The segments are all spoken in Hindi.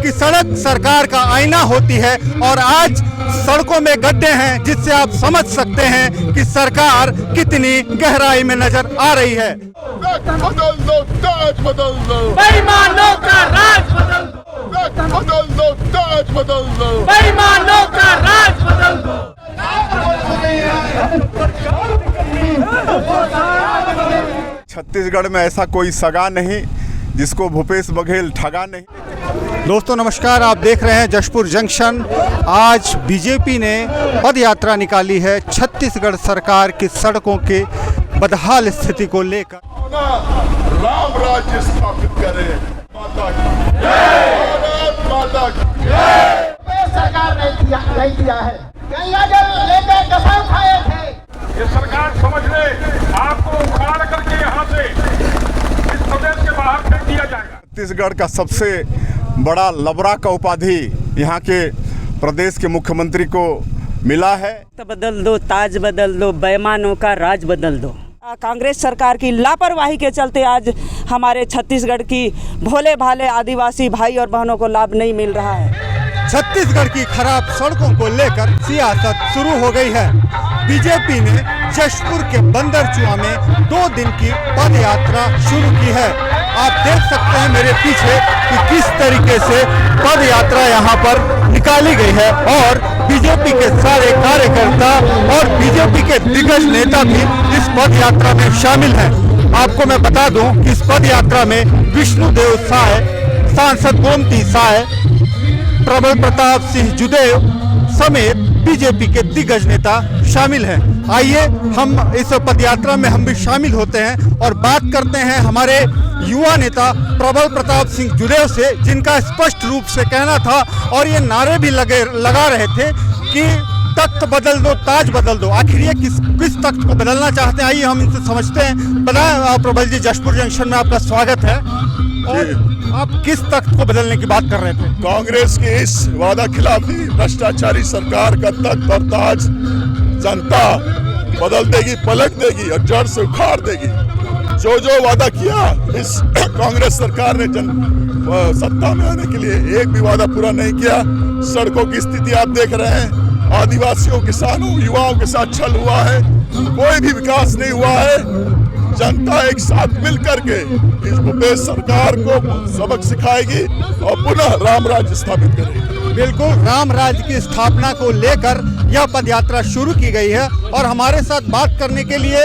कि सड़क सरकार का आईना होती है और आज सड़कों में गड्ढे हैं, जिससे आप समझ सकते हैं कि सरकार कितनी गहराई में नजर आ रही है। बदल दो, ताज बदल दो, बेईमानों का राज बदल दो, बदल दो, ताज बदल दो, बेईमानों का राज बदल दो। छत्तीसगढ़ में ऐसा कोई सगा नहीं जिसको भूपेश बघेल ठगा नहीं। दोस्तों नमस्कार, आप देख रहे हैं जशपुर जंक्शन। आज बीजेपी ने पद यात्रा निकाली है छत्तीसगढ़ सरकार की सड़कों के बदहाल स्थिति को लेकर। राम राज्य स्थापित करे। माता की जय, भारत माता की जय। सरकार नहीं दिया है, गंगा जल लेकर कसम खाए थे। ये सरकार समझ ले, आपको उखाड़ करके यहाँ से इस प्रदेश के बाहर फेंक दिया जाएगा। छत्तीसगढ़ का सबसे बड़ा लबरा का उपाधि यहाँ के प्रदेश के मुख्यमंत्री को मिला है। बदल दो, ताज बदल दो, बेईमानों का राज बदल दो। कांग्रेस सरकार की लापरवाही के चलते आज हमारे छत्तीसगढ़ की भोले भाले आदिवासी भाई और बहनों को लाभ नहीं मिल रहा है। छत्तीसगढ़ की खराब सड़कों को लेकर सियासत शुरू हो गई है। बीजेपी ने जशपुर के बंदरचुआ में 2 दिन की पद यात्रा शुरू की है। आप देख सकते हैं मेरे पीछे कि किस तरीके से पद यात्रा यहाँ पर निकाली गई है और बीजेपी के सारे कार्यकर्ता और बीजेपी के दिग्गज नेता भी इस पद यात्रा में शामिल हैं। आपको मैं बता दूं कि इस पद यात्रा में विष्णुदेव साय, सांसद गोमती साय, प्रबल प्रताप सिंह जुदेव समेत बीजेपी के दिग्गज नेता शामिल हैं। आइए हम इस पदयात्रा में हम भी शामिल होते हैं और बात करते हैं हमारे युवा नेता प्रबल प्रताप सिंह जुदेव से, जिनका स्पष्ट रूप से कहना था और ये नारे भी लगा रहे थे कि तख्त बदल दो, ताज बदल दो। आखिर ये किस तख्त को बदलना चाहते हैं, आइए हम इनसे समझते हैं। बताएं प्रबल जी, जशपुर जंक्शन में आपका स्वागत है। और आप किस तख्त को बदलने की बात कर रहे थे? कांग्रेस की इस वादा खिलाफी भ्रष्टाचारी सरकार का तख्त और ताज जनता बदल देगी, पलट देगी और जड़ से उखाड़ देगी। जो वादा किया इस कांग्रेस सरकार ने सत्ता में आने के लिए एक भी वादा पूरा नहीं किया। सड़कों की स्थिति आप देख रहे हैं, आदिवासियों, किसानों, युवाओं के साथ छल हुआ है, कोई भी विकास नहीं हुआ है। जनता एक साथ मिलकर के इस भूपेश सरकार को सबक सिखाएगी और पुनः राम राज्य स्थापित करेगी। बिल्कुल, राम राज्य की स्थापना को लेकर यह पदयात्रा शुरू की गई है और हमारे साथ बात करने के लिए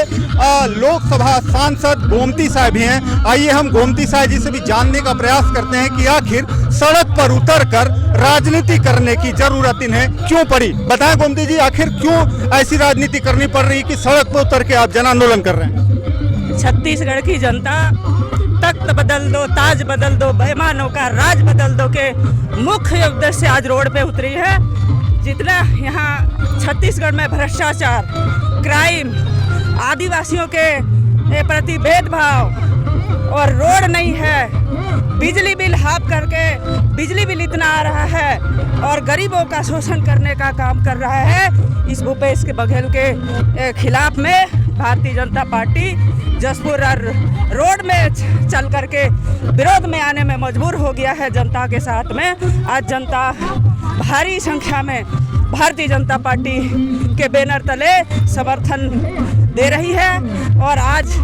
लोकसभा सांसद गोमती साय भी हैं। आइए हम गोमती साय जी से भी जानने का प्रयास करते हैं कि आखिर सड़क पर उतरकर राजनीति करने की जरूरत इन्हें क्यों पड़ी। बताएं गोमती जी, आखिर क्यों ऐसी राजनीति करनी पड़ रही कि सड़क पर उतर के आप जन आंदोलन कर रहे हैं? छत्तीसगढ़ की जनता तख्त बदल दो, ताज बदल दो, बेईमानों का राज बदल दो के मुख्य उद्देश्य से आज रोड पे उतरी है। जितना यहाँ छत्तीसगढ़ में भ्रष्टाचार, क्राइम, आदिवासियों के प्रति भेदभाव और रोड नहीं है, बिजली बिल हाफ करके बिजली बिल इतना आ रहा है और गरीबों का शोषण करने का काम कर रहा है। इस भूपेश के बघेल के खिलाफ में भारतीय जनता पार्टी जशपुर रोड में चल करके विरोध में आने में मजबूर हो गया है जनता के साथ में। आज जनता भारी संख्या में भारतीय जनता पार्टी के बैनर तले समर्थन दे रही है और आज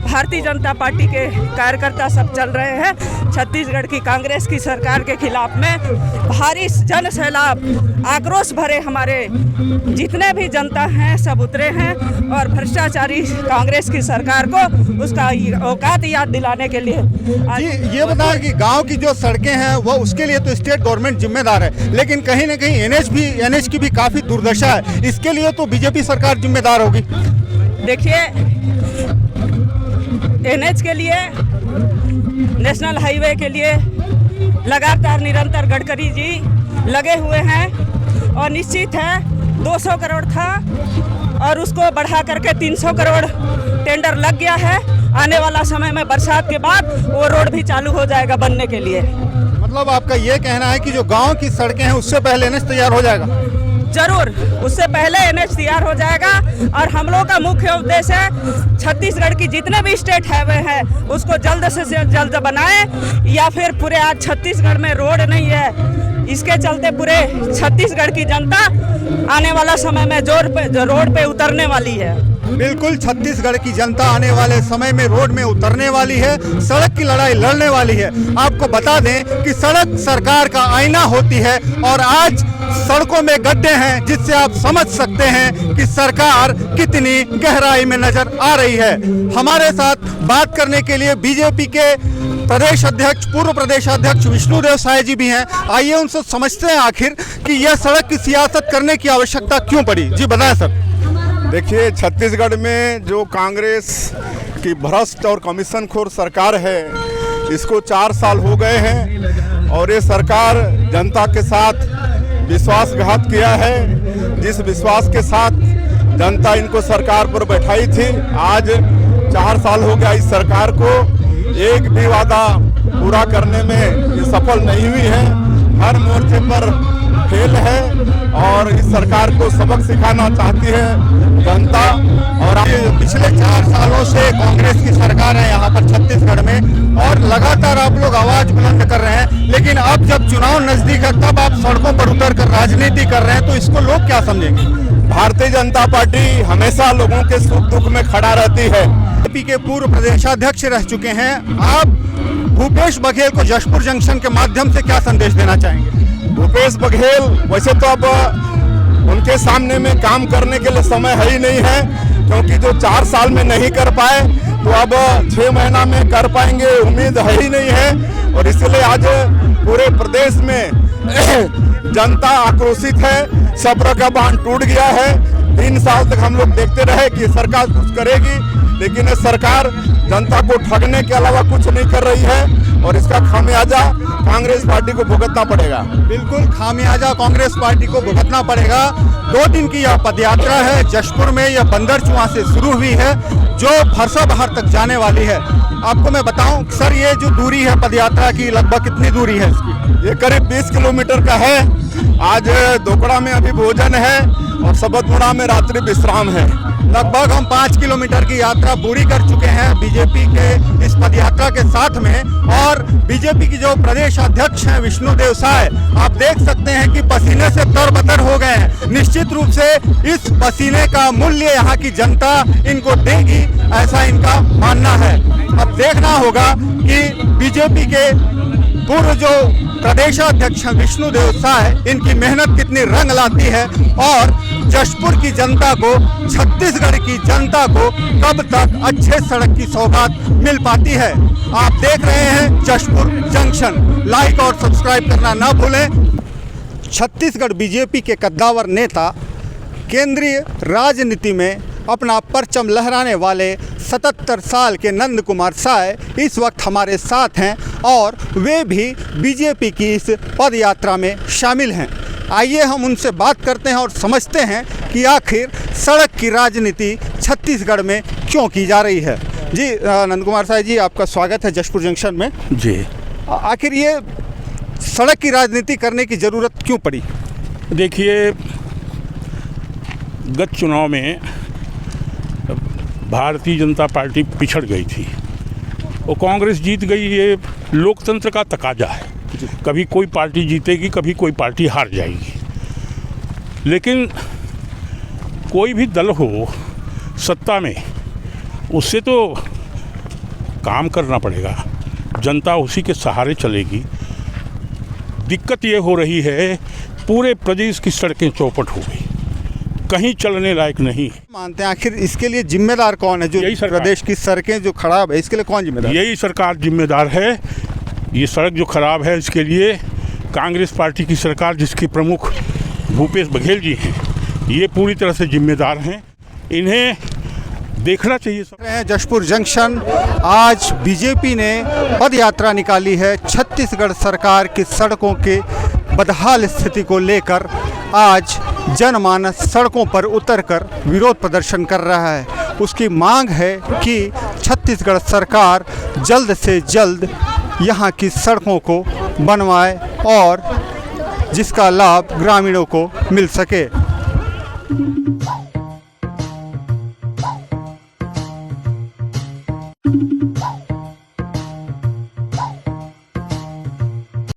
भारतीय जनता पार्टी के कार्यकर्ता सब चल रहे हैं छत्तीसगढ़ की कांग्रेस की सरकार के खिलाफ में। भारी जन सैलाब, आक्रोश भरे हमारे जितने भी जनता हैं सब उतरे हैं और भ्रष्टाचारी कांग्रेस की सरकार को उसका औकात याद दिलाने के लिए। जी ये बताएं कि गांव की जो सड़कें हैं वो उसके लिए तो स्टेट गवर्नमेंट जिम्मेदार है, लेकिन कहीं ना कहीं एनएच की भी काफ़ी दुर्दशा है, इसके लिए तो बीजेपी सरकार जिम्मेदार होगी। देखिए, एनएच के लिए, नेशनल हाईवे के लिए लगातार निरंतर गडकरी जी लगे हुए हैं और निश्चित है 200 करोड़ था और उसको बढ़ा करके 300 करोड़ टेंडर लग गया है। आने वाला समय में बरसात के बाद वो रोड भी चालू हो जाएगा बनने के लिए। मतलब आपका ये कहना है कि जो गांव की सड़कें हैं उससे पहले एनएच तैयार हो जाएगा? जरूर उससे पहले NH तैयार हो जाएगा। और हम लोग का मुख्य उद्देश्य है छत्तीसगढ़ की जितने भी स्टेट हाईवे हैं उसको जल्द से जल्द बनाए, या फिर पूरे आज छत्तीसगढ़ में रोड नहीं है, इसके चलते पूरे छत्तीसगढ़ की जनता आने वाला समय में रोड पे उतरने वाली है। बिल्कुल, छत्तीसगढ़ की जनता आने वाले समय में रोड में उतरने वाली है, सड़क की लड़ाई लड़ने वाली है। आपको बता दें कि सड़क सरकार का आईना होती है और आज सड़कों में गड्ढे हैं, जिससे आप समझ सकते हैं कि सरकार कितनी गहराई में नजर आ रही है। हमारे साथ बात करने के लिए बीजेपी के प्रदेश अध्यक्ष, पूर्व प्रदेश अध्यक्ष विष्णुदेव साय जी भी हैं। आइए उनसे समझते हैं आखिर कि यह सड़क की सियासत करने की आवश्यकता क्यों पड़ी। जी बताएं सर। देखिए, छत्तीसगढ़ में जो कांग्रेस की भ्रष्ट और कमीशनखोर सरकार है, इसको 4 साल हो गए हैं और ये सरकार जनता के साथ विश्वासघात किया है। जिस विश्वास के साथ जनता इनको सरकार पर बैठाई थी, आज 4 साल हो गया इस सरकार को, एक भी वादा पूरा करने में ये सफल नहीं हुई है। हर मोर्चे पर फेल है और इस सरकार को सबक सिखाना चाहती है जनता। और पिछले 4 सालों से कांग्रेस की सरकार है यहाँ पर छत्तीसगढ़ में और लगातार आप लोग आवाज बुलंद कर रहे हैं, लेकिन अब जब चुनाव नजदीक है तब आप सड़कों पर उतर कर राजनीति कर रहे हैं, तो इसको लोग क्या समझेंगे? भारतीय जनता पार्टी हमेशा लोगों के सुख दुख में खड़ा रहती है। बीजेपी के पूर्व प्रदेशाध्यक्ष रह चुके हैं आप, भूपेश बघेल को जशपुर जंक्शन के माध्यम से क्या संदेश देना चाहेंगे? भूपेश बघेल वैसे तो अब उनके सामने में काम करने के लिए समय है ही नहीं है, क्योंकि जो 4 साल में नहीं कर पाए तो अब 6 महीना में कर पाएंगे उम्मीद है ही नहीं है। और इसलिए आज पूरे प्रदेश में जनता आक्रोशित है, सब्र का बांध टूट गया है। 3 साल तक हम लोग देखते रहे कि सरकार कुछ करेगी, लेकिन ये सरकार जनता को ठगने के अलावा कुछ नहीं कर रही है और इसका खामियाजा कांग्रेस पार्टी को भुगतना पड़ेगा। बिल्कुल, खामियाजा कांग्रेस पार्टी को भुगतना पड़ेगा। 2 दिन की यह पदयात्रा है, जशपुर में यह बंदरचुआ से शुरू हुई है जो फरसाबहार तक जाने वाली है। आपको मैं बताऊं सर, ये जो दूरी है पदयात्रा की, लगभग कितनी दूरी है इसकी? ये करीब 20 किलोमीटर का है। आज दोकड़ा में अभी भोजन है और सबतगुड़ा में रात्रि विश्राम है। लगभग हम 5 किलोमीटर की यात्रा पूरी कर चुके हैं बीजेपी के इस पदयात्रा के साथ में। और बीजेपी की जो प्रदेश अध्यक्ष हैं विष्णुदेव साय, आप देख सकते हैं कि पसीने से तरबतर हो गए हैं। निश्चित रूप से इस पसीने का मूल्य यहाँ की जनता इनको देगी, ऐसा इनका मानना है। अब देखना होगा कि बीजेपी के पूर्व जो प्रदेशाध्यक्ष हैं विष्णुदेव साय, इनकी मेहनत कितनी रंग लाती है और जशपुर की जनता को, छत्तीसगढ़ की जनता को कब तक अच्छे सड़क की सौगात मिल पाती है। आप देख रहे हैं जशपुर जंक्शन। लाइक और सब्सक्राइब करना ना भूलें। छत्तीसगढ़ बीजेपी के कद्दावर नेता, केंद्रीय राजनीति में अपना परचम लहराने वाले 77 साल के नंद कुमार साय इस वक्त हमारे साथ हैं और वे भी बीजेपी की इस पदयात्रा में शामिल हैं। आइए हम उनसे बात करते हैं और समझते हैं कि आखिर सड़क की राजनीति छत्तीसगढ़ में क्यों की जा रही है। जी नंद कुमार साय जी, आपका स्वागत है जशपुर जंक्शन में। जी, आखिर ये सड़क की राजनीति करने की ज़रूरत क्यों पड़ी? देखिए, गत चुनाव में भारतीय जनता पार्टी पिछड़ गई थी और कांग्रेस जीत गई। ये लोकतंत्र का तकाजा है, कभी कोई पार्टी जीतेगी, कभी कोई पार्टी हार जाएगी। लेकिन कोई भी दल हो सत्ता में, उससे तो काम करना पड़ेगा, जनता उसी के सहारे चलेगी। दिक्कत ये हो रही है, पूरे प्रदेश की सड़कें चौपट हो गई, कहीं चलने लायक नहीं है। मानते हैं आखिर इसके लिए जिम्मेदार कौन है? जो प्रदेश की सड़कें जो खराब है, इसके लिए कौन जिम्मेदार? यही सरकार जिम्मेदार है। ये सड़क जो खराब है, इसके लिए कांग्रेस पार्टी की सरकार, जिसके प्रमुख भूपेश बघेल जी हैं, ये पूरी तरह से जिम्मेदार हैं। इन्हें देखना चाहिए। जशपुर जंक्शन, आज बीजेपी ने पदयात्रा निकाली है छत्तीसगढ़ सरकार की सड़कों के बदहाल स्थिति को लेकर। आज जनमानस सड़कों पर उतरकर विरोध प्रदर्शन कर रहा है। उसकी मांग है कि छत्तीसगढ़ सरकार जल्द से जल्द यहाँ की सड़कों को बनवाए और जिसका लाभ ग्रामीणों को मिल सके। है।